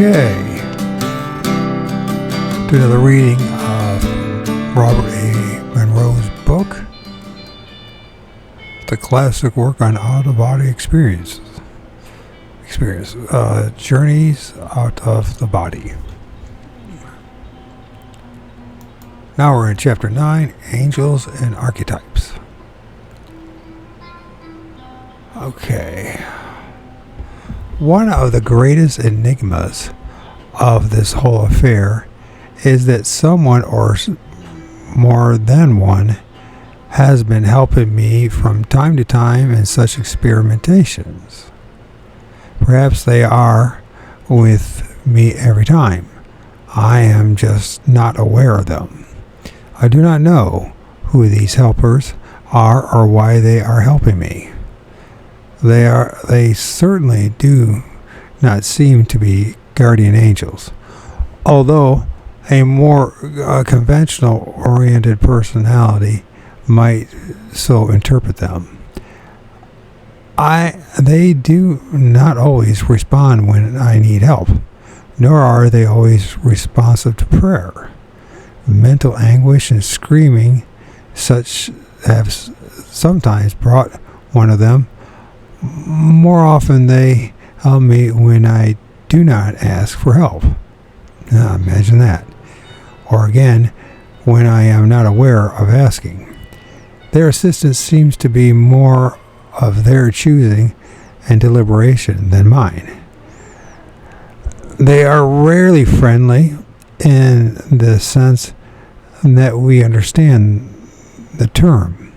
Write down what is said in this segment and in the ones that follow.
Okay. Do another reading of Robert A. Monroe's book, the classic work on out-of-body experience, Journeys Out of the Body. Now we're in Chapter 9, Angels and Archetypes. Okay. One of the greatest enigmas of this whole affair is that someone or more than one has been helping me from time to time in such experimentations. Perhaps they are with me every time. I am just not aware of them. I do not know who these helpers are or why they are helping me. They certainly do not seem to be guardian angels, although a more conventional oriented personality might so interpret them. They do not always respond when I need help, nor are they always responsive to prayer. Mental anguish and screaming such have sometimes brought one of them. More often they help me when I do not ask for help. Now, imagine that. Or again, when I am not aware of asking. Their assistance seems to be more of their choosing and deliberation than mine. They are rarely friendly in the sense that we understand the term.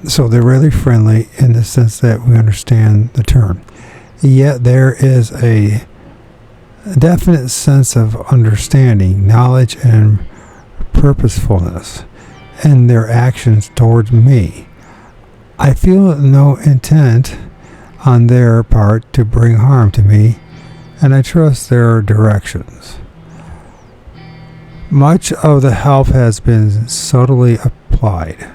So they're really friendly in the sense that we understand the term. Yet there is a definite sense of understanding, knowledge, and purposefulness in their actions towards me. I feel no intent on their part to bring harm to me, and I trust their directions. Much of the help has been subtly applied.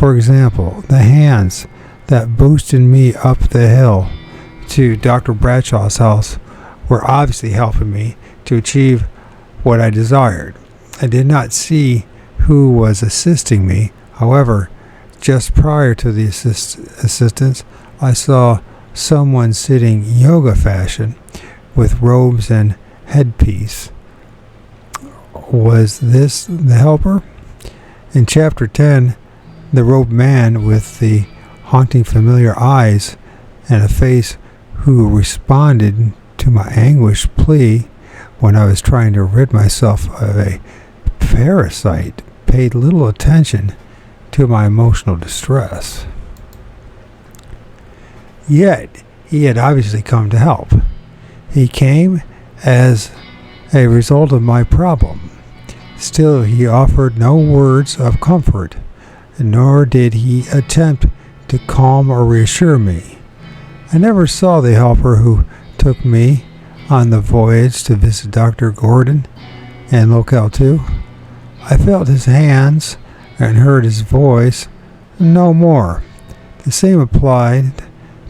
For example, the hands that boosted me up the hill to Dr. Bradshaw's house were obviously helping me to achieve what I desired. I did not see who was assisting me. However, just prior to the assistance, I saw someone sitting yoga fashion with robes and headpiece. Was this the helper? In Chapter 10, the robed man with the haunting familiar eyes and a face who responded to my anguish plea when I was trying to rid myself of a parasite paid little attention to my emotional distress. Yet, he had obviously come to help. He came as a result of my problem. Still, he offered no words of comfort, nor did he attempt to calm or reassure me. I never saw the helper who took me on the voyage to visit Dr. Gordon in Locale 2. I felt his hands and heard his voice, no more. The same applied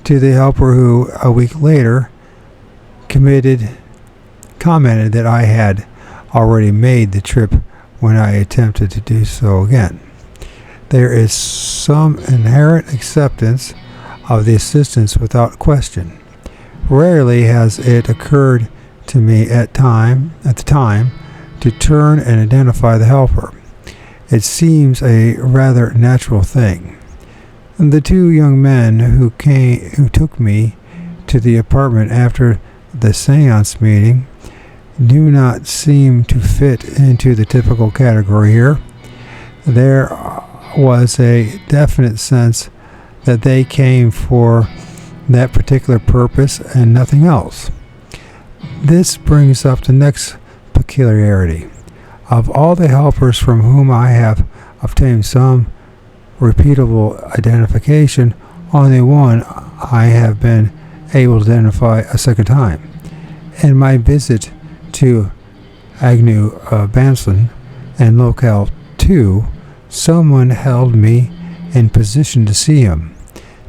to the helper who, a week later, commented that I had already made the trip when I attempted to do so again. There is some inherent acceptance of the assistance without question. Rarely has it occurred to me at the time to turn and identify the helper. It seems a rather natural thing. The two young men who took me to the apartment after the seance meeting do not seem to fit into the typical category here. There was a definite sense that they came for that particular purpose and nothing else. This brings up the next peculiarity. Of all the helpers from whom I have obtained some repeatable identification, only one I have been able to identify a second time. In my visit to Agnew Banson and Locale 2, someone held me in position to see him.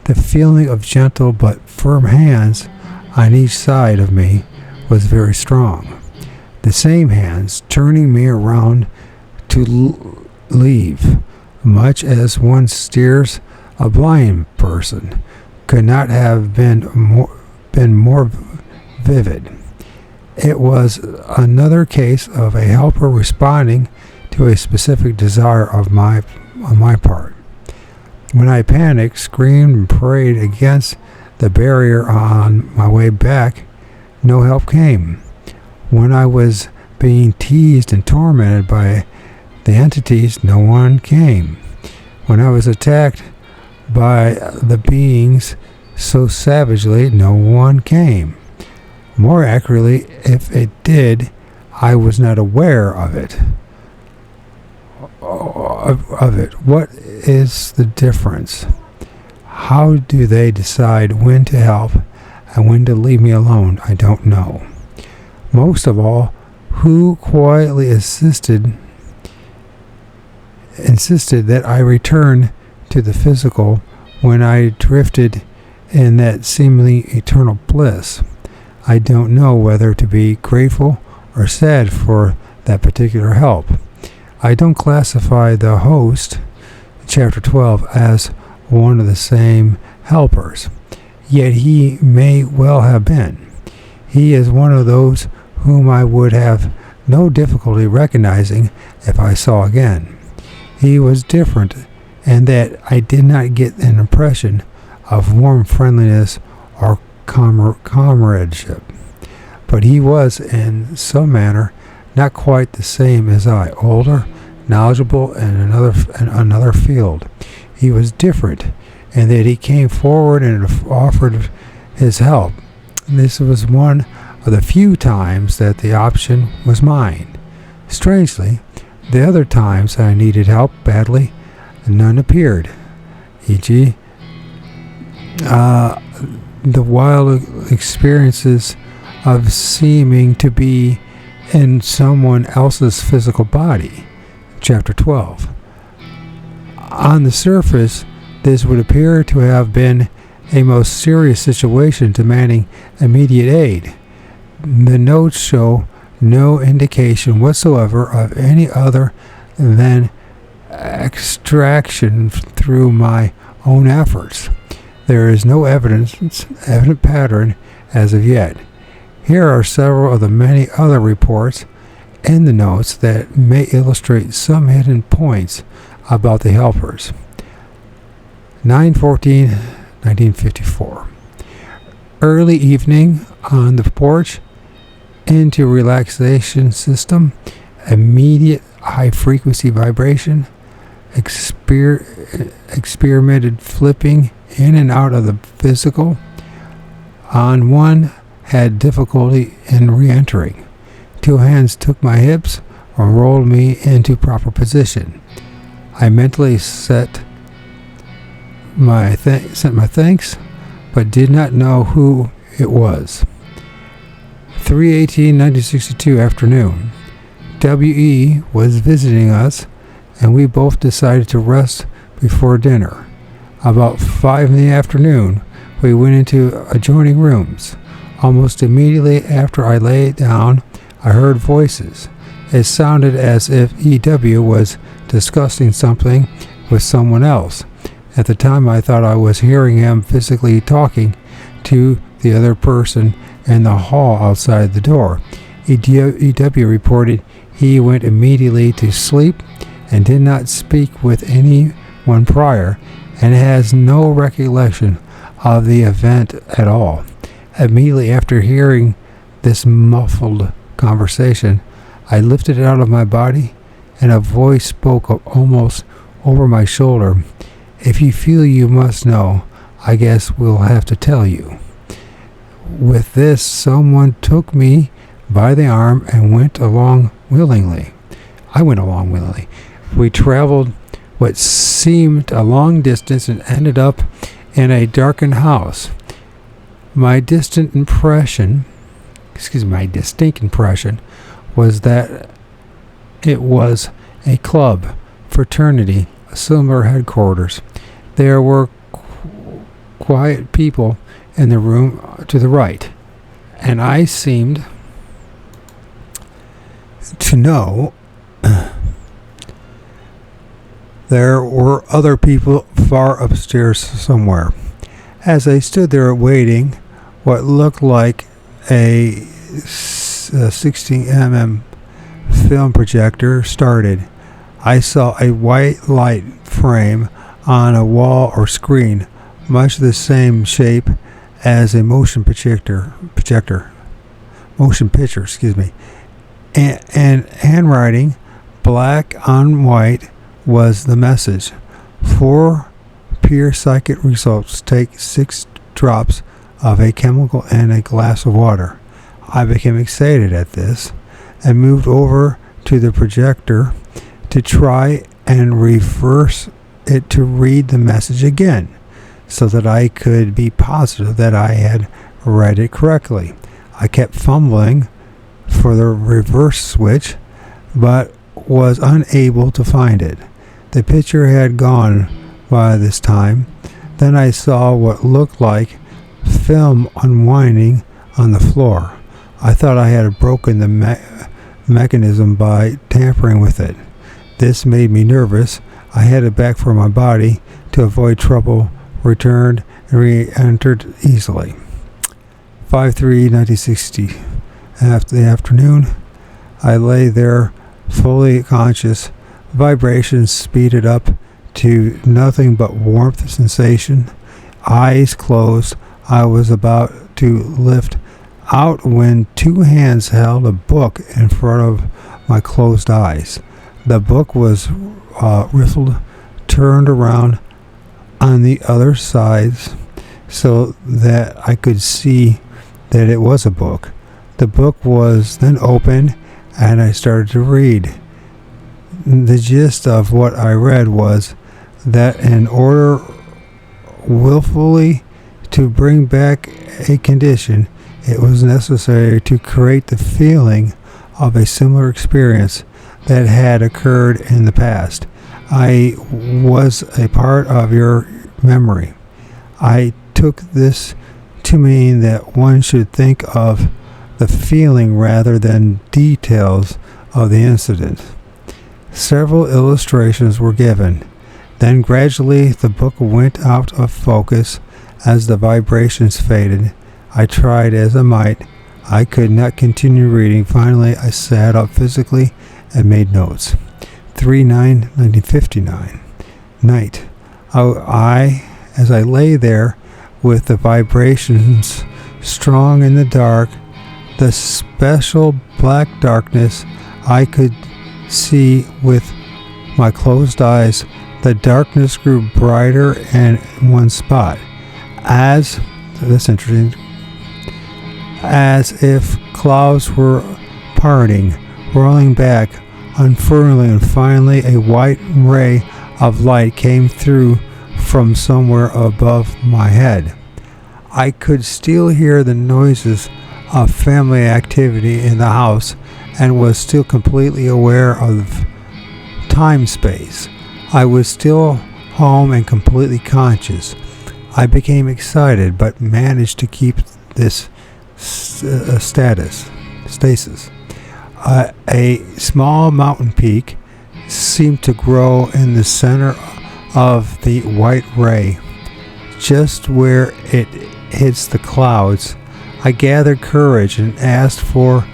The feeling of gentle but firm hands on each side of me was very strong. The same hands turning me around to leave, much as one steers a blind person, could not have been more vivid. It was another case of a helper responding to a specific desire on my part. When I panicked, screamed, and prayed against the barrier on my way back, no help came. When I was being teased and tormented by the entities, no one came. When I was attacked by the beings so savagely, no one came. More accurately, if it did, I was not aware of it. What is the difference? How do they decide when to help and when to leave me alone? I don't know. Most of all, who quietly insisted that I return to the physical when I drifted in that seemingly eternal bliss? I don't know whether to be grateful or sad for that particular help. I don't classify the host, chapter 12, as one of the same helpers, yet he may well have been. He is one of those whom I would have no difficulty recognizing if I saw again. He was different in that I did not get an impression of warm friendliness or comradeship, but he was in some manner not quite the same as I, older, knowledgeable in another field. He was different in that he came forward and offered his help. This was one of the few times that the option was mine. Strangely, the other times I needed help badly, none appeared, e.g., the wild experiences of seeming to be in someone else's physical body, chapter 12. On the surface, this would appear to have been a most serious situation demanding immediate aid. The notes show no indication whatsoever of any other than extraction through my own efforts. There is no evident pattern as of yet. Here are several of the many other reports in the notes that may illustrate some hidden points about the helpers. 9/14/1954. Early evening on the porch, into relaxation system, immediate high-frequency vibration, experimented flipping in and out of the physical. On one, had difficulty in re-entering. Two hands took my hips and rolled me into proper position. I mentally sent my thanks, but did not know who it was. 3/18/1962 afternoon. W.E. was visiting us, and we both decided to rest before dinner. About 5 in the afternoon, we went into adjoining rooms. Almost immediately after I lay down, I heard voices. It sounded as if E.W. was discussing something with someone else. At the time, I thought I was hearing him physically talking to the other person in the hall outside the door. E.W. reported he went immediately to sleep and did not speak with anyone prior, and has no recollection of the event at all. Immediately after hearing this muffled conversation, I lifted it out of my body, and a voice spoke almost over my shoulder. "If you feel you must know, I guess we'll have to tell you." With this, someone took me by the arm and went along willingly. I went along willingly. We traveled what seemed a long distance and ended up in a darkened house. My distinct impression was that it was a club, fraternity, a similar headquarters. There were quiet people in the room to the right. And I seemed to know there were other people far upstairs somewhere. As I stood there waiting, what looked like a 16mm film projector started. I saw a white light frame on a wall or screen, much the same shape as a motion picture, and handwriting, black on white, was the message. For pure psychic results, take 6 drops of a chemical in a glass of water. I became excited at this and moved over to the projector to try and reverse it to read the message again, so that I could be positive that I had read it correctly. I kept fumbling for the reverse switch, but was unable to find it. The picture had gone by this time. Then I saw what looked like film unwinding on the floor. I thought I had broken the mechanism by tampering with it. This made me nervous. I headed back for my body to avoid trouble, returned, and re-entered easily. 5/3/1960. After the afternoon, I lay there fully conscious. Vibrations speeded up to nothing but warmth sensation. Eyes closed. I was about to lift out when 2 hands held a book in front of my closed eyes. The book was riffled, turned around on the other sides so that I could see that it was a book. The book was then opened and I started to read. The gist of what I read was that in order willfully to bring back a condition, it was necessary to create the feeling of a similar experience that had occurred in the past. I was a part of your memory. I took this to mean that one should think of the feeling rather than details of the incident. Several illustrations were given. Then gradually the book went out of focus as the vibrations faded. I tried as I might. I could not continue reading. Finally, I sat up physically and made notes. 3/9/1959. Night. As I lay there with the vibrations strong in the dark, the special black darkness I could see with my closed eyes, the darkness grew brighter in one spot. That's interesting, as if clouds were parting, rolling back, unfurling, and finally a white ray of light came through from somewhere above my head. I could still hear the noises of family activity in the house and was still completely aware of time-space. I was still home and completely conscious. I became excited but managed to keep this stasis. A small mountain peak seemed to grow in the center of the white ray, just where it hits the clouds. I gathered courage and asked for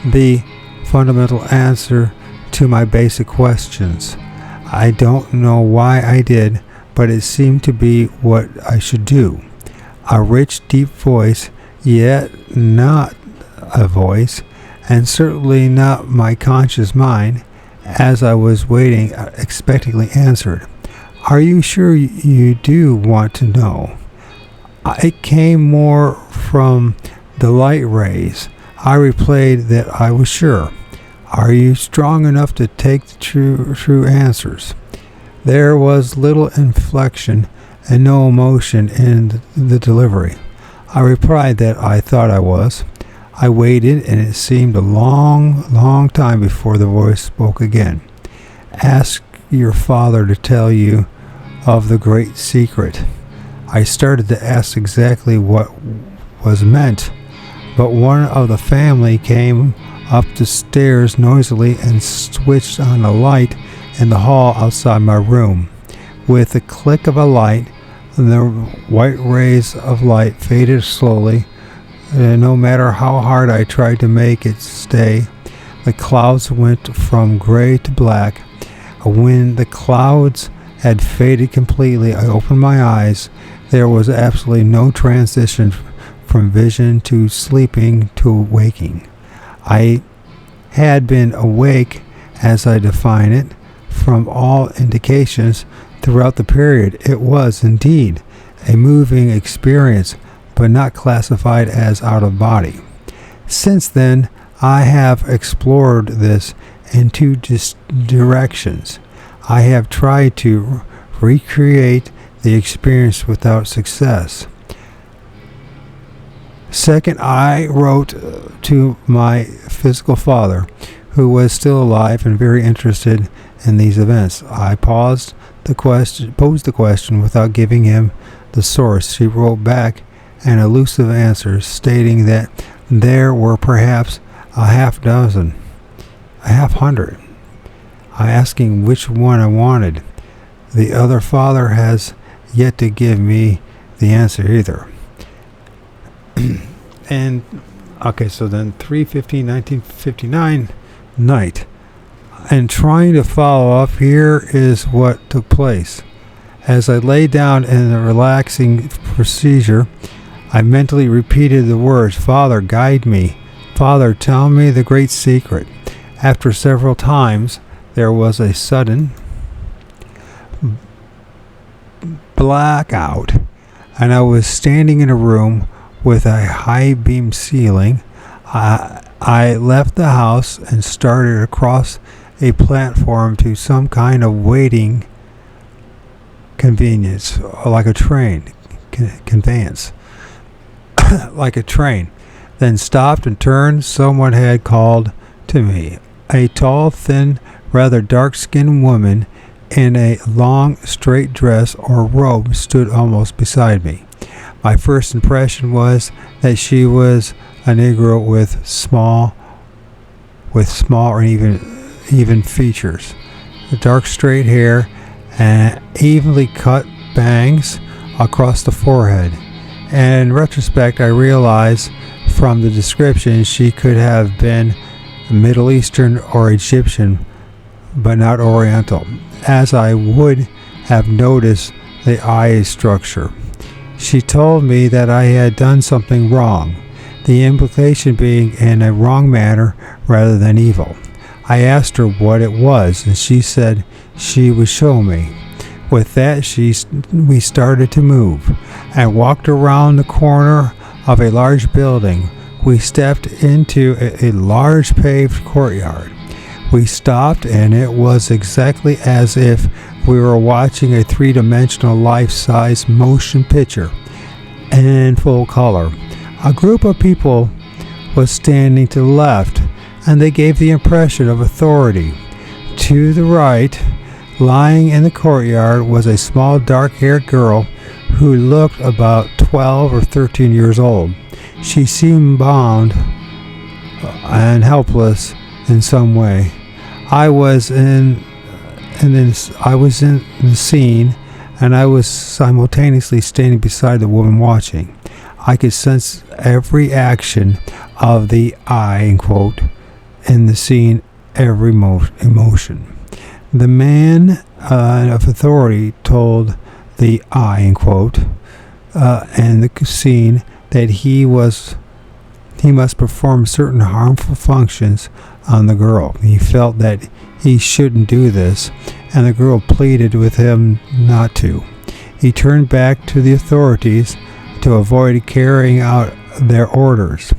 the fundamental answer to my basic questions. I don't know why I did, but it seemed to be what I should do. A rich, deep voice, yet not a voice, and certainly not my conscious mind, as I was waiting, expectantly answered, "Are you sure you do want to know?" It came more from the light rays. I replied that I was sure. "Are you strong enough to take the true answers?" There was little inflection and no emotion in the delivery. I replied that I thought I was. I waited, and it seemed a long time before the voice spoke again. "Ask your father to tell you of the great secret." I started to ask exactly what was meant but one of the family came up the stairs noisily and switched on a light in the hall outside my room. With the click of a light, the white rays of light faded slowly, and no matter how hard I tried to make it stay, the clouds went from gray to black. When the clouds had faded completely, I opened my eyes. There was absolutely no transition from vision to sleeping to waking. I had been awake, as I define it, from all indications throughout the period. It was indeed a moving experience, but not classified as out of body. Since then, I have explored this in two directions. I have tried to recreate the experience without success. Second, I wrote to my physical father, who was still alive and very interested in these events. I posed the question without giving him the source. He wrote back an elusive answer stating that there were perhaps a half hundred. I asking which one I wanted. The other father has yet to give me the answer either. And okay, so then 3/15/1959 night. And trying to follow up, here is what took place. As I lay down in the relaxing procedure, I mentally repeated the words, "Father, guide me. Father, tell me the great secret." After several times, there was a sudden blackout, and I was standing in a room with a high beam ceiling. I left the house and started across a platform to some kind of waiting conveyance, like a train, like a train. Then stopped and turned. Someone had called to me. A tall, thin, rather dark-skinned woman in a long, straight dress or robe stood almost beside me. My first impression was that she was a Negro with small or even features, dark straight hair, and evenly cut bangs across the forehead. And in retrospect, I realized from the description she could have been Middle Eastern or Egyptian, but not Oriental, as I would have noticed the eye structure. She told me that I had done something wrong, the implication being in a wrong manner rather than evil. I asked her what it was, and she said she would show me. With that, we started to move. I walked around the corner of a large building. We stepped into a large paved courtyard. We stopped, and it was exactly as if we were watching a three-dimensional life-size motion picture in full color. A group of people was standing to the left, and they gave the impression of authority. To the right, lying in the courtyard, was a small dark-haired girl who looked about 12 or 13 years old. She seemed bound and helpless in some way. I was in the scene, and I was simultaneously standing beside the woman watching. I could sense every action of the I, in quote, in the scene, every emotion. The man of authority told the I, in quote, and the scene that he must perform certain harmful functions on the girl. He felt that he shouldn't do this, and the girl pleaded with him not to. He turned back to the authorities to avoid carrying out their orders.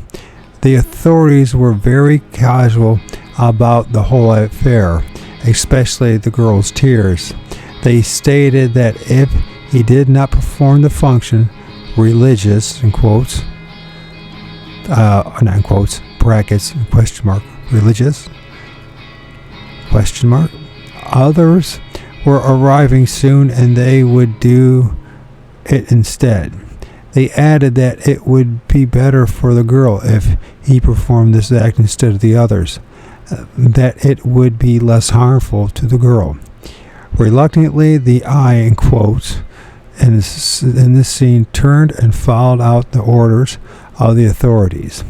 The authorities were very casual about the whole affair, especially the girl's tears. They stated that if he did not perform the function, religious, in quotes, not in quotes, brackets, question mark, religious, question mark, others were arriving soon and they would do it instead. They added that it would be better for the girl if he performed this act instead of the others, that it would be less harmful to the girl. Reluctantly, the I, in quotes, in this scene turned and followed out the orders of the authorities.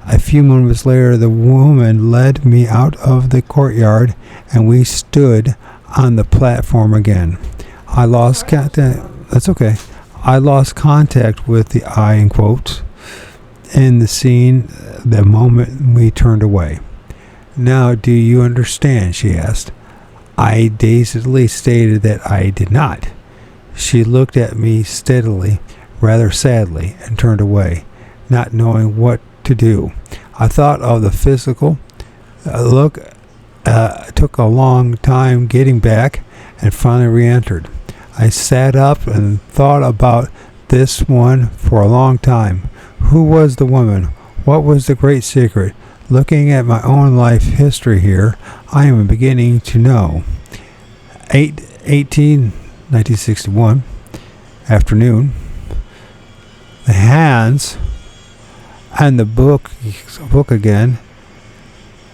A few moments later, the woman led me out of the courtyard, and we stood on the platform again. I lost contact. That's okay. I lost contact with the I, in quotes, in the scene the moment we turned away. Now, do you understand? She asked. I dazedly stated that I did not. She looked at me steadily, rather sadly, and turned away, not knowing what to do. I thought of the physical look. Took a long time getting back and finally re-entered. I sat up and thought about this one for a long time. Who was the woman? What was the great secret? Looking at my own life history here, I am beginning to know. 1961, afternoon. The hands and the book again.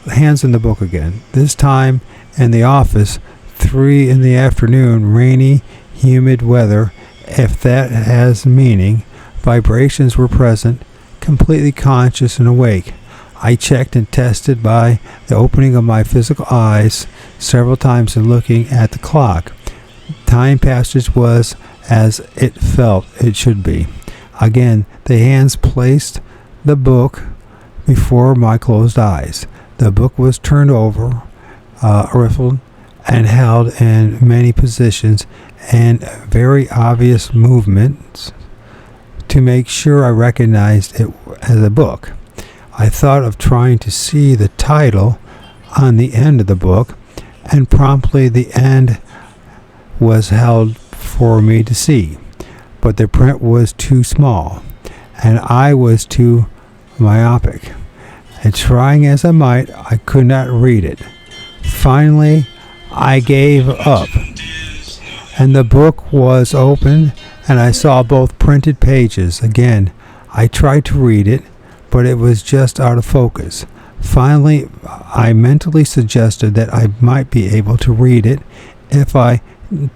The hands in the book again. This time in the office, 3 in the afternoon, rainy, humid weather, if that has meaning. Vibrations were present, completely conscious and awake. I checked and tested by the opening of my physical eyes several times and looking at the clock. Time passage was as it felt it should be. Again, the hands placed the book before my closed eyes. The book was turned over, riffled, and held in many positions and very obvious movements to make sure I recognized it as a book. I thought of trying to see the title on the end of the book, and promptly the end was held for me to see, but the print was too small, and I was too myopic, and trying as I might, I could not read it. Finally, I gave up, and the book was open, and I saw both printed pages. Again, I tried to read it, but it was just out of focus. Finally, I mentally suggested that I might be able to read it if I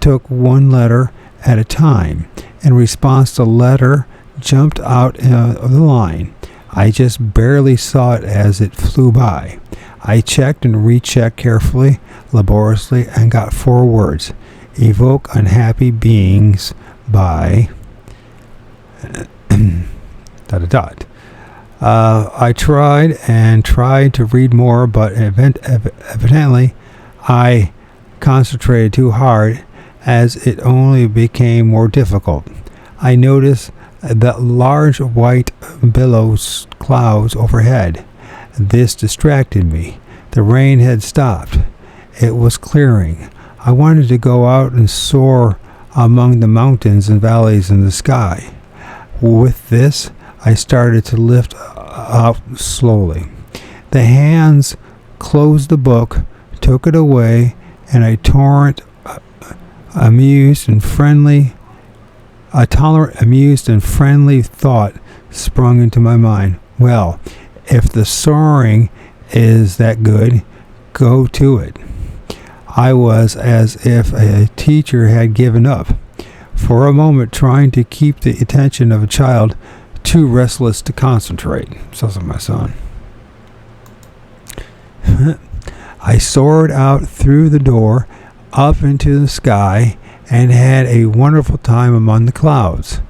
took one letter at a time. In response, the letter jumped out of the line. I just barely saw it as it flew by. I checked and rechecked carefully, laboriously, and got 4 words. Evoke unhappy beings by... ... I tried and tried to read more, but evidently I concentrated too hard as it only became more difficult. I noticed the large white billows clouds overhead. This distracted me. The rain had stopped. It was clearing. I wanted to go out and soar among the mountains and valleys in the sky. With this, I started to lift up slowly. The hands closed the book, took it away, and a tolerant, amused, and friendly thought sprung into my mind. Well, if the soaring is that good, go to it. I was as if a teacher had given up. For a moment, trying to keep the attention of a child too restless to concentrate. Sounds like my son. I soared out through the door, up into the sky, and had a wonderful time among the clouds,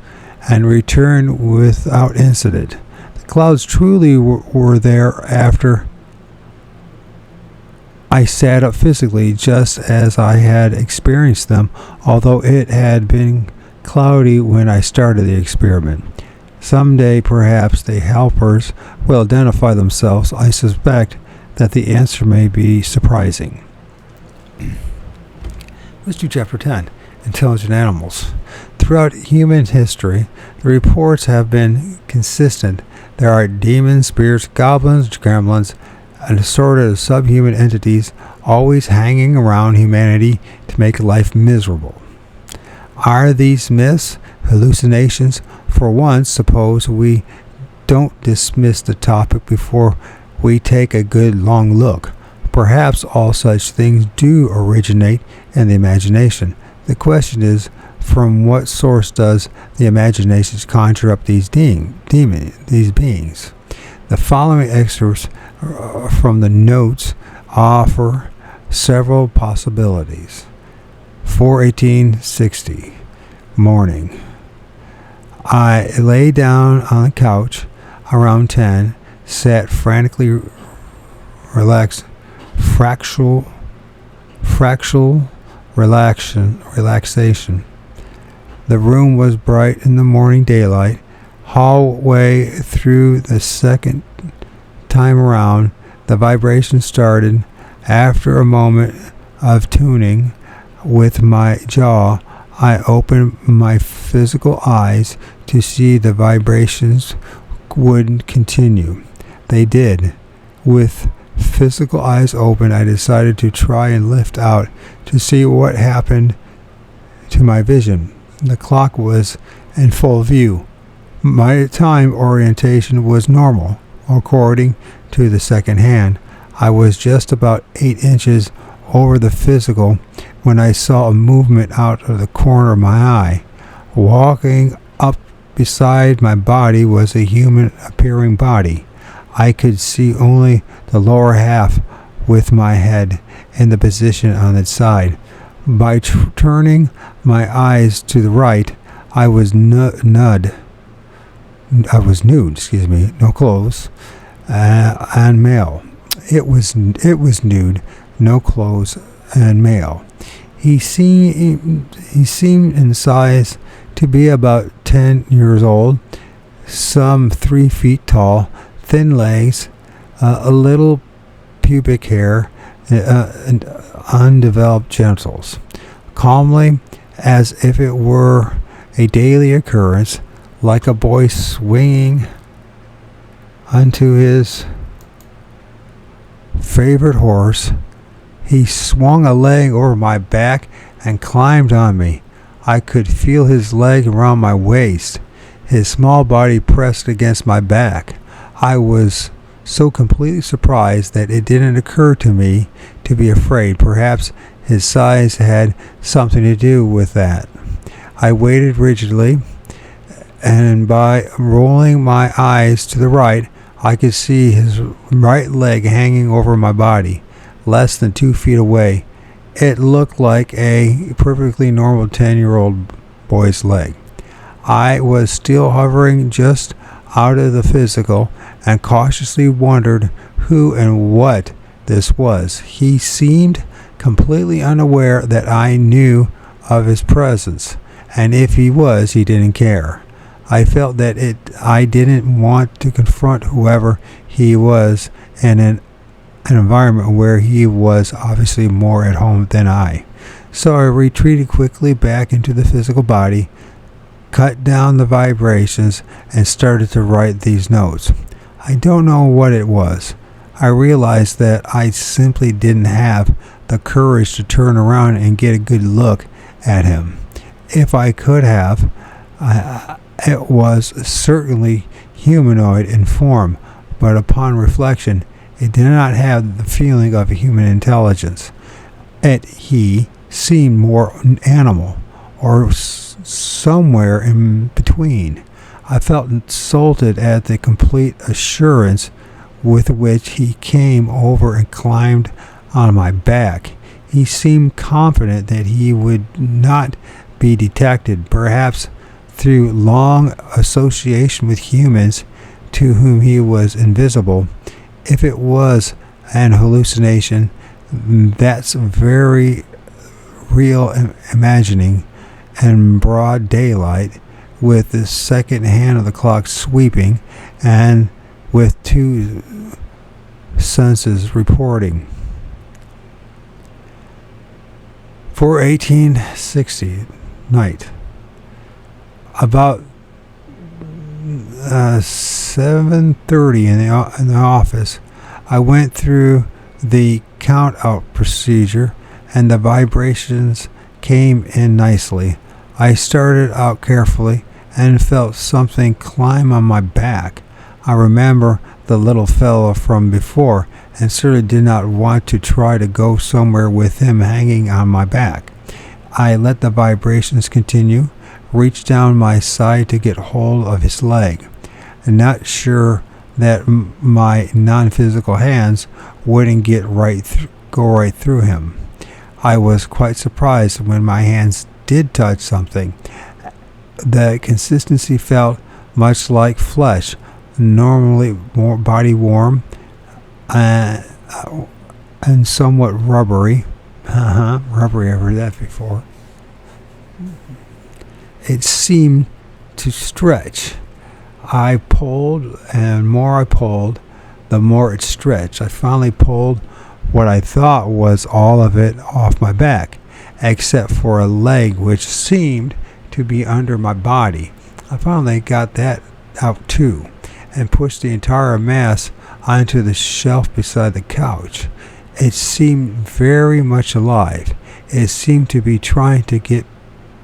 and returned without incident. The clouds truly were there after I sat up physically, just as I had experienced them, although it had been cloudy when I started the experiment. Someday, perhaps, the helpers will identify themselves. I suspect that the answer may be surprising. Let's do Chapter 10, Intelligent Animals. Throughout human history, the reports have been consistent. There are demons, spirits, goblins, gremlins, and assorted of subhuman entities always hanging around humanity to make life miserable. Are these myths, hallucinations? For once, suppose we don't dismiss the topic before we take a good long look. Perhaps all such things do originate in the imagination. The question is, from what source does the imagination conjure up these beings? The following excerpts from the notes offer several possibilities. 4/18/60, morning. I lay down on the couch around 10, sat frantically relaxed, fractional relaxation. The room was bright in the morning daylight. Halfway through the second time around, the vibration started. After a moment of tuning with my jaw, I opened my physical eyes to see the vibrations would continue. They did. With physical eyes open, I decided to try and lift out to see what happened to my vision. The clock was in full view. My time orientation was normal. According to the second hand, I was just about 8 inches over the physical when I saw a movement out of the corner of my eye. Walking up beside my body was a human appearing body. I could see only the lower half with my head in the position on its side. By turning my eyes to the right, I was nude, no clothes, and male. It was nude, no clothes, and male. He seemed in size to be about 10 years old, some 3 feet tall, thin legs, a little pubic hair, and undeveloped genitals. Calmly, as if it were a daily occurrence, like a boy swinging onto his favorite horse, he swung a leg over my back and climbed on me. I could feel his leg around my waist. His small body pressed against my back. I was so completely surprised that it didn't occur to me to be afraid. Perhaps his size had something to do with that. I waited rigidly, and by rolling my eyes to the right, I could see his right leg hanging over my body, less than 2 feet away. It looked like a perfectly normal 10-year-old boy's leg. I was still hovering just out of the physical and cautiously wondered who and what this was. He seemed completely unaware that I knew of his presence, and if he was, he didn't care. I felt that I didn't want to confront whoever he was in an environment where he was obviously more at home than I. So I retreated quickly back into the physical body, cut down the vibrations, and started to write these notes. I don't know what it was. I realized that I simply didn't have the courage to turn around and get a good look at him. If I could have, it was certainly humanoid in form, but upon reflection, it did not have the feeling of a human intelligence. He seemed more animal, or somewhere in between. I felt insulted at the complete assurance with which he came over and climbed on my back. He seemed confident that he would not be detected, perhaps through long association with humans to whom he was invisible. If it was an hallucination, that's very real imagining in broad daylight, with the second hand of the clock sweeping and with 2 senses reporting. 4/18/60, night. About 7:30 in the office, I went through the count-out procedure, and the vibrations came in nicely. I started out carefully and felt something climb on my back. I remember the little fellow from before and certainly did not want to try to go somewhere with him hanging on my back. I let the vibrations continue, reached down my side to get hold of his leg, not sure that my non-physical hands wouldn't go right through him. I was quite surprised when my hands did touch something. The consistency felt much like flesh, normally more body warm and somewhat rubbery. Rubbery, I've heard that before. It seemed to stretch. I pulled, and more I pulled, the more it stretched. I finally pulled what I thought was all of it off my back, except for a leg which seemed to be under my body. I finally got that out too, and pushed the entire mass onto the shelf beside the couch. It seemed very much alive. It seemed to be trying to get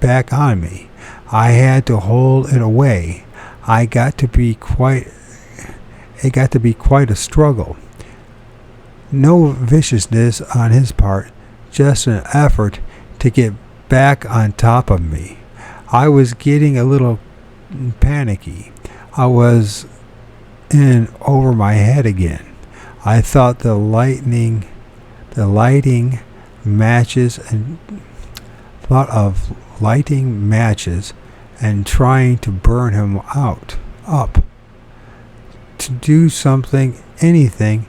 back on me. I had to hold it away. It got to be quite a struggle. No viciousness on his part, just an effort to get back on top of me. I was getting a little panicky. I was in over my head again. I thought the lighting matches and thought of lighting matches and trying to burn him up. To do something, anything.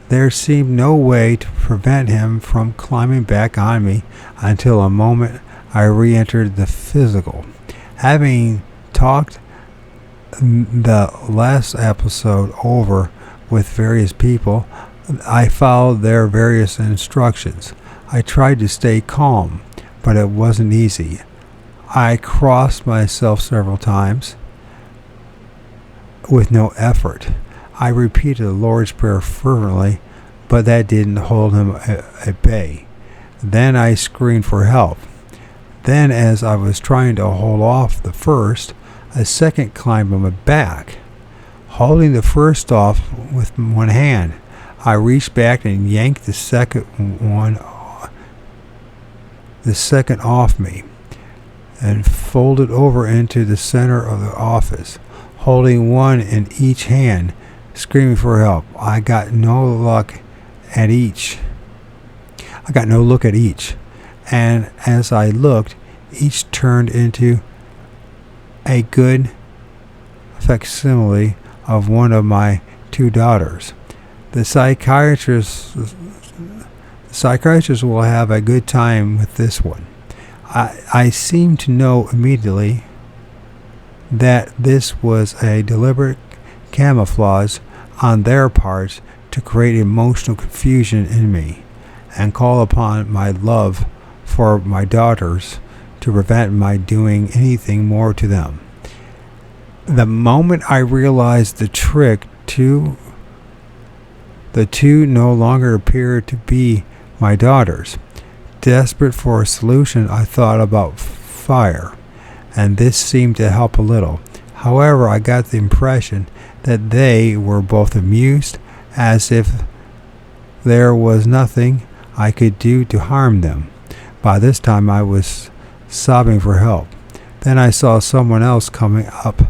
There seemed no way to prevent him from climbing back on me until a moment I re-entered the physical. Having talked the last episode over with various people, I followed their various instructions. I tried to stay calm, but it wasn't easy. I crossed myself several times with no effort. I repeated the Lord's Prayer fervently, but that didn't hold him at bay. Then I screamed for help. Then, as I was trying to hold off the first, a second climbed on my back. Holding the first off with one hand, I reached back and yanked the second off me and folded over into the center of the office, holding one in each hand, screaming for help. I got no look at each. And as I looked, each turned into a good facsimile of one of my two daughters. The psychiatrist will have a good time with this one. I seemed to know immediately that this was a deliberate camouflage on their parts to create emotional confusion in me and call upon my love for my daughters to prevent my doing anything more to them. The moment I realized the trick, the two no longer appeared to be my daughters. Desperate for a solution, I thought about fire, and this seemed to help a little. However, I got the impression that they were both amused, as if there was nothing I could do to harm them. By this time I was sobbing for help. Then I saw someone else coming up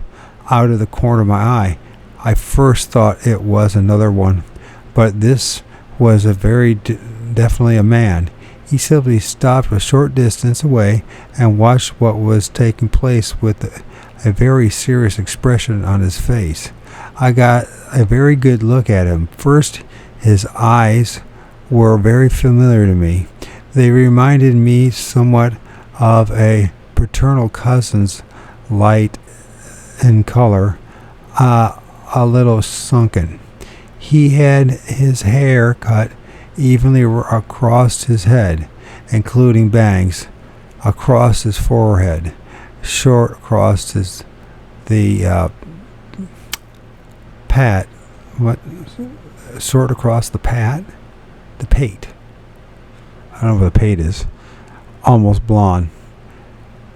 out of the corner of my eye. I first thought it was another one, but this was definitely a man. He simply stopped a short distance away and watched what was taking place with a very serious expression on his face. I got a very good look at him. First, his eyes were very familiar to me. They reminded me somewhat of a paternal cousin's, light in color, a little sunken. He had his hair cut evenly across his head, including bangs across his forehead, short across short across the pate. I don't know what the pate is. Almost blonde.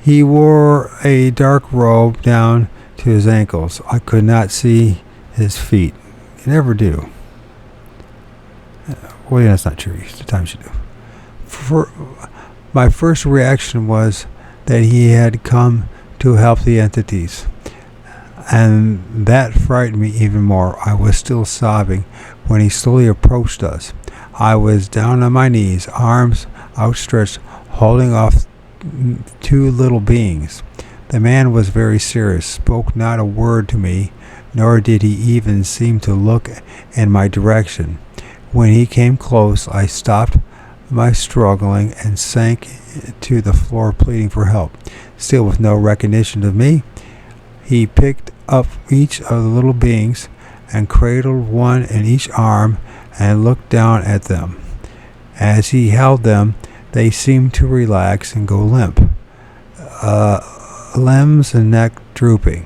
He wore a dark robe down to his ankles. I could not see his feet. You never do. Well, yeah, that's not true. Sometimes you do. My first reaction was that he had come to help the entities, and that frightened me even more. I was still sobbing when he slowly approached us. I was down on my knees, arms outstretched, holding off two little beings. The man was very serious, spoke not a word to me, nor did he even seem to look in my direction. When he came close, I stopped my struggling and sank to the floor, pleading for help. Still with no recognition of me, he picked up each of the little beings and cradled one in each arm and looked down at them. As he held them, they seemed to relax and go limp, limbs and neck drooping.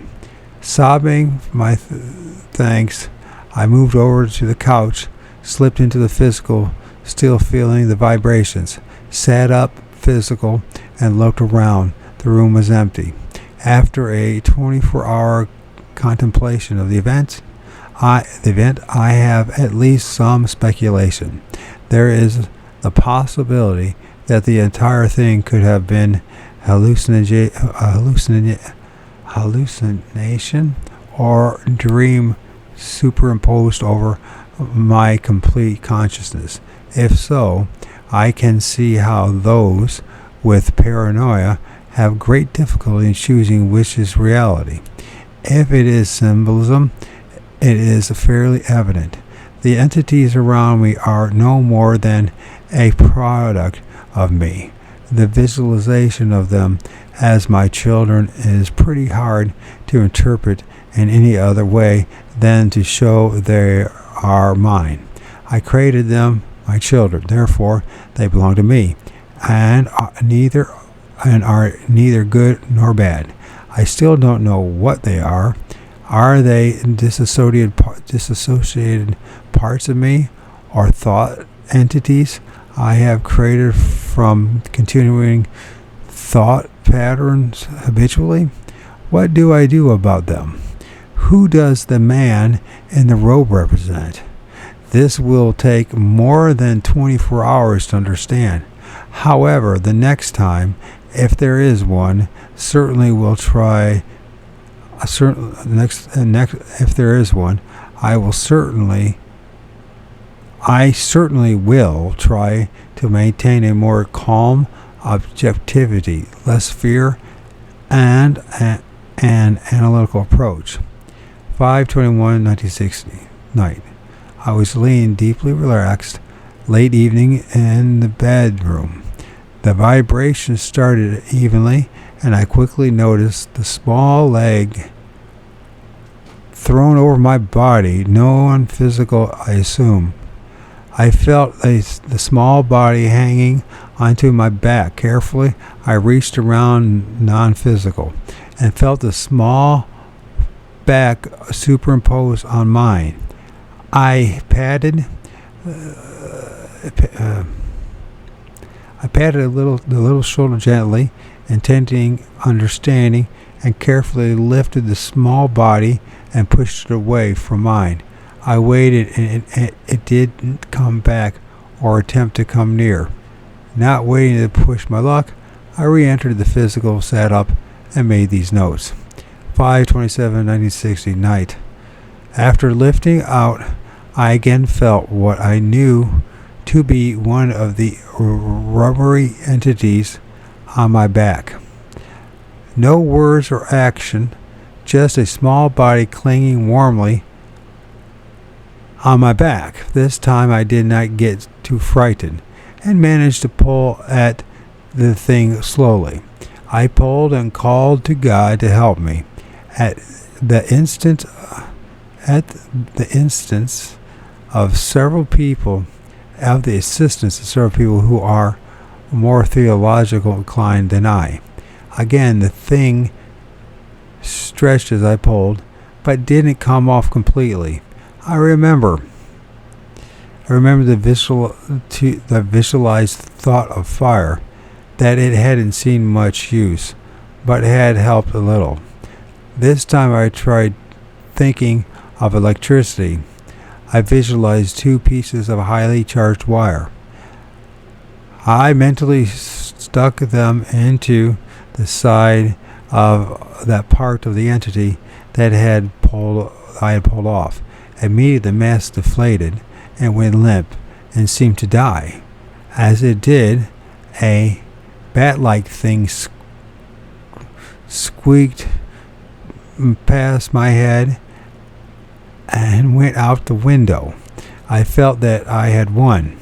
Sobbing my thanks, I moved over to the couch, slipped into the physical, still feeling the vibrations, sat up physical, and looked around. The room was empty. After a 24-hour contemplation of the event, I have at least some speculation. There is the possibility that the entire thing could have been hallucination or dream superimposed over my complete consciousness. If so, I can see how those with paranoia have great difficulty in choosing which is reality. If it is symbolism, it is fairly evident. The entities around me are no more than a product of me. The visualization of them as my children is pretty hard to interpret in any other way than to show they are mine. I created them, my children, therefore they belong to me, and are neither good nor bad. I still don't know what they are. Are they disassociated parts of me, or thought entities I have created from continuing thought patterns habitually? What do I do about them? Who does the man in the robe represent? This will take more than 24 hours to understand. However, the next time, if there is one, certainly will try. If there is one, I certainly will try to maintain a more calm objectivity, less fear, and an analytical approach. 5/21/1960 night. I was laying deeply relaxed, late evening in the bedroom. The vibration started evenly, and I quickly noticed the small leg thrown over my body, non-physical, I assume. I felt the small body hanging onto my back. Carefully, I reached around, non-physical, and felt the small back superimposed on mine. I patted the little shoulder gently, intending understanding, and carefully lifted the small body and pushed it away from mine. I waited, and it didn't come back or attempt to come near. Not waiting to push my luck, I re-entered the physical, sat up, and made these notes. 5/27/1960 night. After lifting out, I again felt what I knew to be one of the rubbery entities on my back. No words or action, just a small body clinging warmly on my back. This time I did not get too frightened and managed to pull at the thing slowly. I pulled and called to God to help me. At the assistance of several people who are more theological inclined than I. Again, the thing stretched as I pulled, but didn't come off completely. I remember the visualized thought of fire, that it hadn't seen much use, but it had helped a little. This time I tried thinking of electricity. I visualized two pieces of highly charged wire. I mentally stuck them into the side of that part of the entity that I had pulled off. Immediately the mass deflated and went limp and seemed to die. As it did, a bat-like thing squeaked past my head and went out the window. I felt that I had won.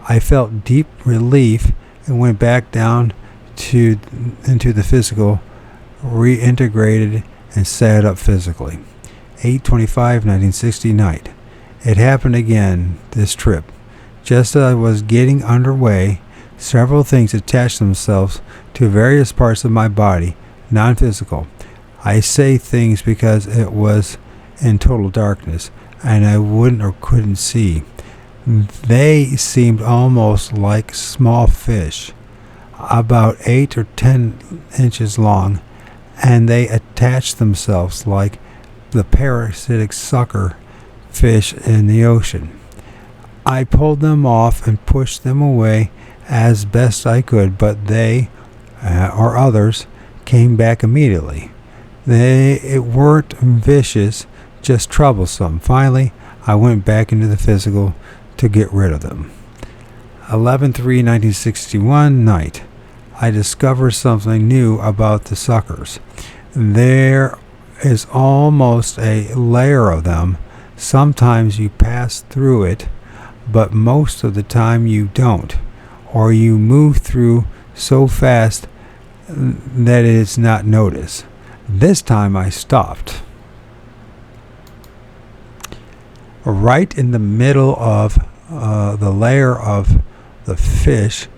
I felt deep relief and went back down into the physical, reintegrated, and sat up physically. 8/25/1960 night. It happened again this trip. Just as I was getting underway, several things attached themselves to various parts of my body, non-physical. I say things because it was in total darkness, and I wouldn't or couldn't see. They seemed almost like small fish, about 8 or 10 inches long, and they attached themselves like the parasitic sucker fish in the ocean. I pulled them off and pushed them away as best I could, but they, or others, came back immediately. They weren't vicious, just troublesome. Finally, I went back into the physical to get rid of them. 11/3/1961 night. I discovered something new about the suckers. There is almost a layer of them. Sometimes you pass through it, but most of the time you don't, or you move through so fast that it is not noticed. This time I stopped. Right in the middle of the layer of the fish,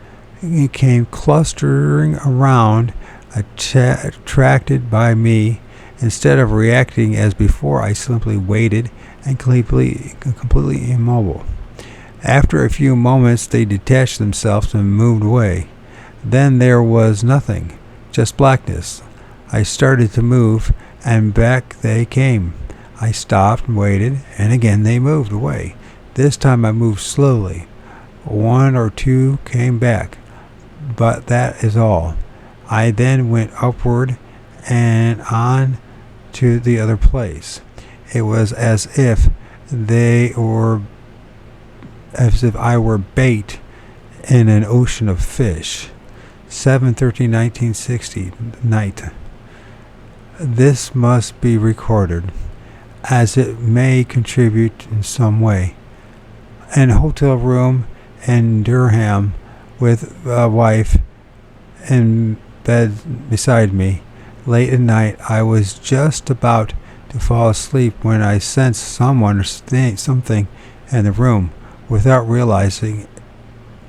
it came clustering around, attracted by me. Instead of reacting as before, I simply waited and completely immobile. After a few moments, they detached themselves and moved away. Then there was nothing, just blackness. I started to move, and back they came. I stopped and waited, and again they moved away. This time I moved slowly. One or two came back, but that is all. I then went upward and on to the other place. It was as if I were bait in an ocean of fish. 7/13/1960 night. This must be recorded, as it may contribute in some way. In a hotel room in Durham with a wife in bed beside me. Late at night, I was just about to fall asleep when I sensed someone or something in the room without realizing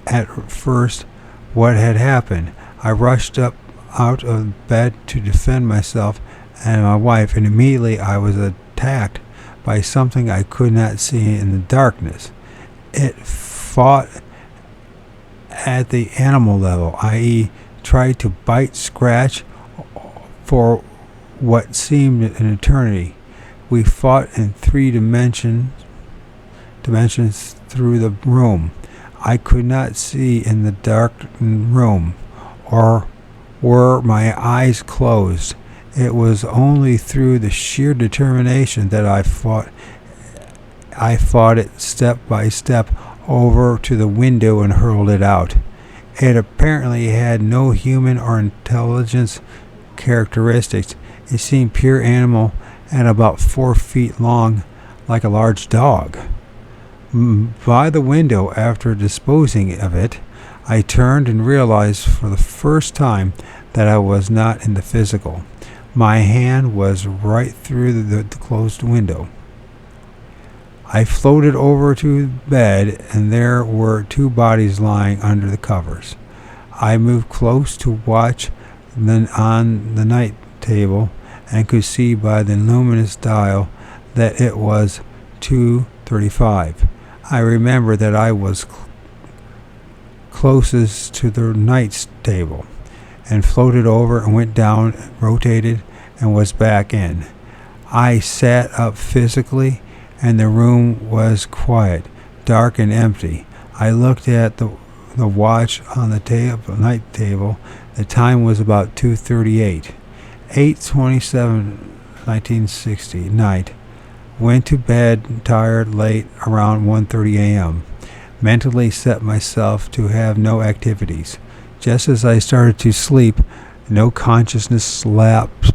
at first what had happened. I rushed up out of bed to defend myself and my wife, and immediately I was attacked by something I could not see in the darkness. It fought at the animal level, i.e., tried to bite, scratch for what seemed an eternity. We fought in 3 dimensions through the room. I could not see in the dark room, or were my eyes closed. It was only through the sheer determination that I fought it step by step over to the window and hurled it out. It apparently had no human or intelligence characteristics. It seemed pure animal and about 4 feet long, like a large dog. By the window, after disposing of it, I turned and realized for the first time that I was not in the physical. My hand was right through the closed window. I floated over to bed, and there were 2 bodies lying under the covers. I moved close to watch on the night table and could see by the luminous dial that it was 2:35. I remember that I was closest to the night table, and floated over and went down, rotated, and was back in. I sat up physically, and the room was quiet, dark, and empty. I looked at the watch on the night table. The time was about 2:38. 8/27/1960 night. Went to bed tired late around 1:30 a.m. Mentally set myself to have no activities. Just as I started to sleep, no consciousness lapsed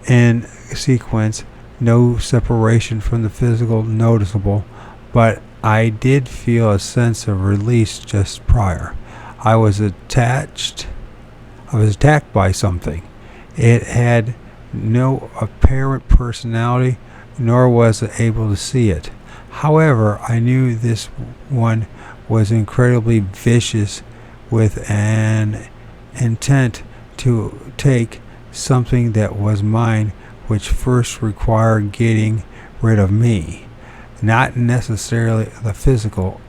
in sequence, no separation from the physical noticeable, but I did feel a sense of release just prior. I was attacked by something. It had no apparent personality, nor was I able to see it. However, I knew this one was incredibly vicious, with an intent to take something that was mine, which first required getting rid of me. Not necessarily the physical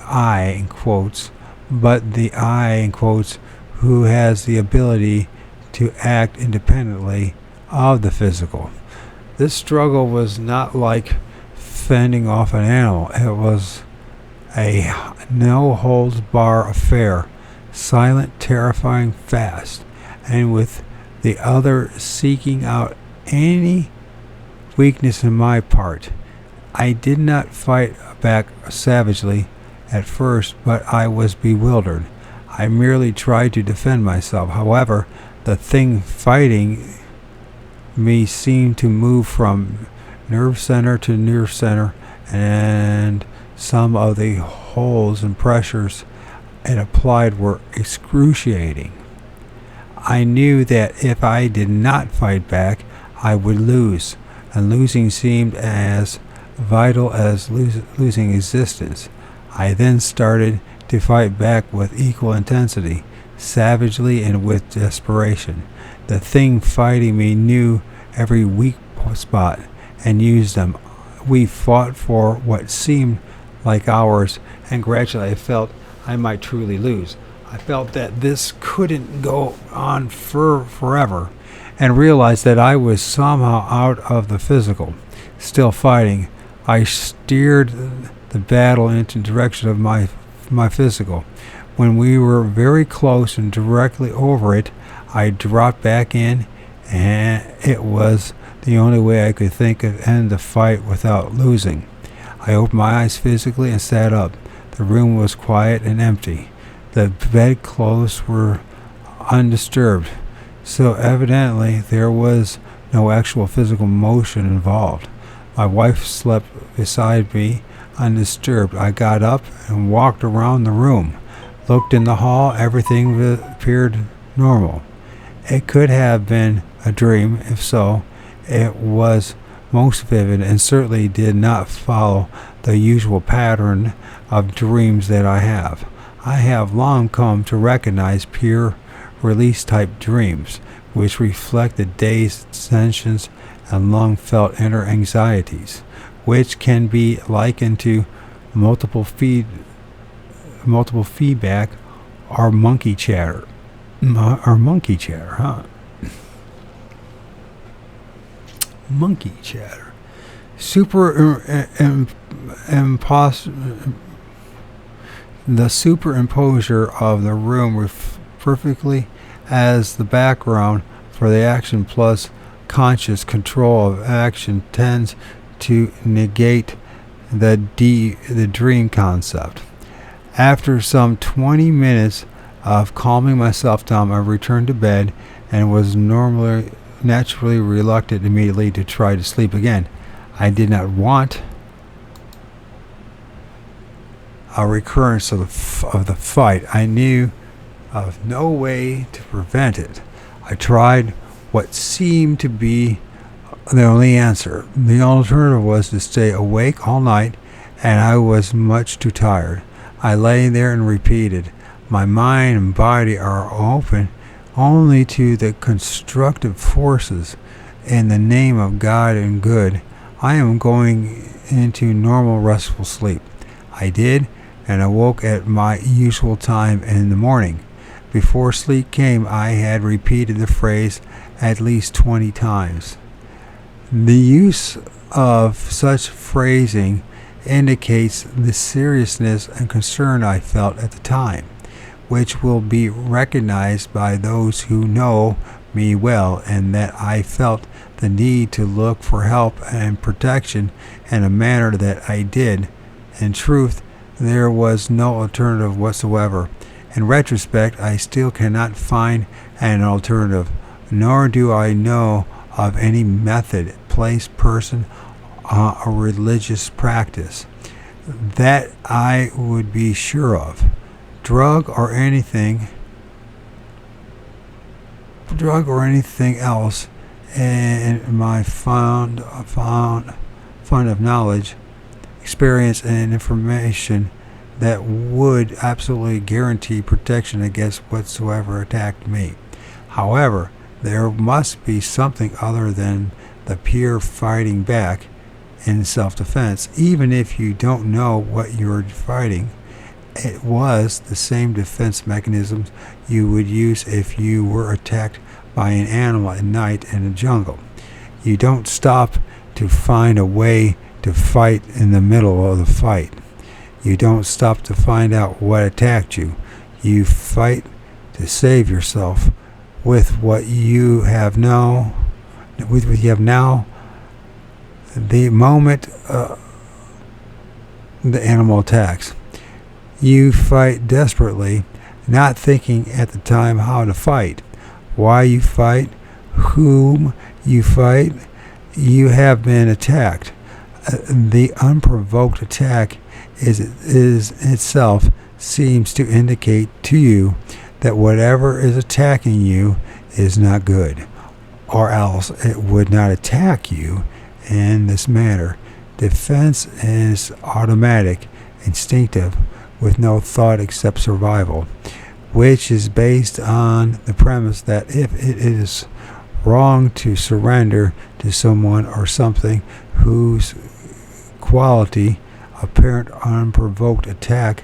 I, in quotes, but the I, in quotes, who has the ability to act independently of the physical. This struggle was not like fending off an animal. It was a no-holds-bar affair, silent, terrifying, fast, and with the other seeking out any weakness in my part. I did not fight back savagely at first, but I was bewildered. I merely tried to defend myself. However, the thing fighting me seemed to move from nerve center to nerve center, and some of the holds and pressures it applied were excruciating. I knew that if I did not fight back, I would lose, and losing seemed as vital as losing existence. I then started to fight back with equal intensity, savagely and with desperation. The thing fighting me knew every weak spot and used them. We fought for what seemed like hours, and gradually I felt I might truly lose. I felt that this couldn't go on forever, and realized that I was somehow out of the physical. Still fighting, I steered the battle into the direction of my physical. When we were very close and directly over it, I dropped back in, and it was the only way I could think of end the fight without losing. I opened my eyes physically and sat up. The room was quiet and empty. The bedclothes were undisturbed, so evidently there was no actual physical motion involved. My wife slept beside me, undisturbed. I got up and walked around the room. Looked in the hall. Everything appeared normal. It could have been a dream. If so, it was most vivid and certainly did not follow the usual pattern of dreams that I have. I have long come to recognize pure release type dreams, which reflect the day's tensions and long felt inner anxieties, which can be likened to multiple feedback or monkey chatter. Monkey chatter. The superimposure of the room perfectly as the background for the action plus conscious control of action tends to negate the dream concept. After some 20 minutes of calming myself down, I returned to bed and was naturally reluctant immediately to try to sleep again. I did not want a recurrence of the fight. I knew of no way to prevent it. I tried what seemed to be the only answer. The alternative was to stay awake all night, and I was much too tired. I lay there and repeated, "My mind and body are open only to the constructive forces in the name of God and good. I am going into normal restful sleep." I did, and awoke at my usual time in the morning. Before sleep came, I had repeated the phrase at least 20 times. The use of such phrasing indicates the seriousness and concern I felt at the time, which will be recognized by those who know me well, and that I felt the need to look for help and protection in a manner that I did. In truth, there was no alternative whatsoever. In retrospect, I still cannot find an alternative, nor do I know of any method, place, person, or religious practice that I would be sure of. Drug or anything else in my fund of knowledge, experience, and information that would absolutely guarantee protection against whatsoever attacked me. However, there must be something other than the pure fighting back in self-defense. Even if you don't know what you're fighting, it was the same defense mechanisms you would use if you were attacked by an animal at night in the jungle. You don't stop to find a way to fight in the middle of the fight. You don't stop to find out what attacked you. You fight to save yourself with what you have now. With what you have now, the moment the animal attacks, you fight desperately, not thinking at the time how to fight, why you fight, whom you fight. You have been attacked. The unprovoked attack is itself seems to indicate to you that whatever is attacking you is not good, or else it would not attack you in this manner. Defense is automatic, instinctive, with no thought except survival, which is based on the premise that if it is wrong to surrender to someone or something whose quality, apparent unprovoked attack,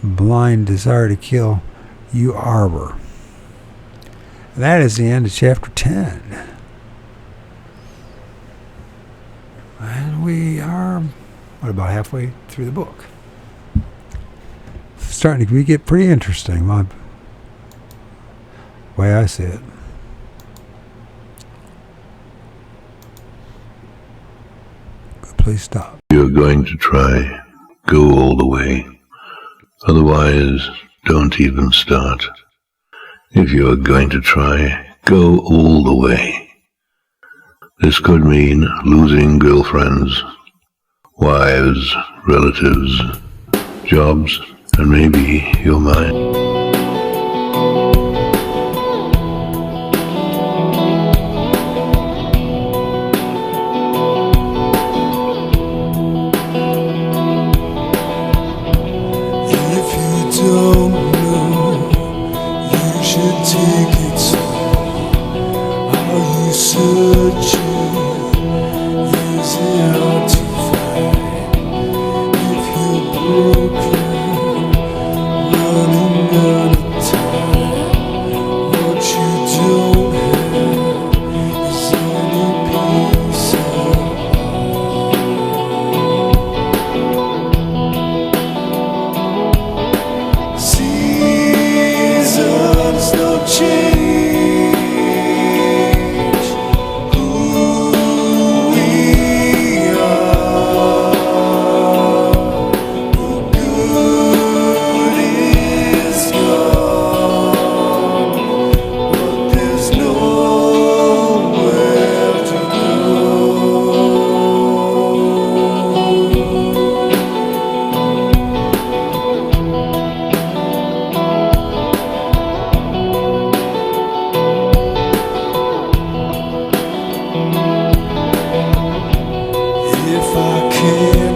blind desire to kill, you harbor. That is the end of chapter 10. And we are, about halfway through the book. It's starting to get pretty interesting, my way I see it. Please stop. You're going to try, go all the way. Otherwise, don't even start. If you're going to try, go all the way. This could mean losing girlfriends, wives, relatives, jobs, and maybe your mind. If I can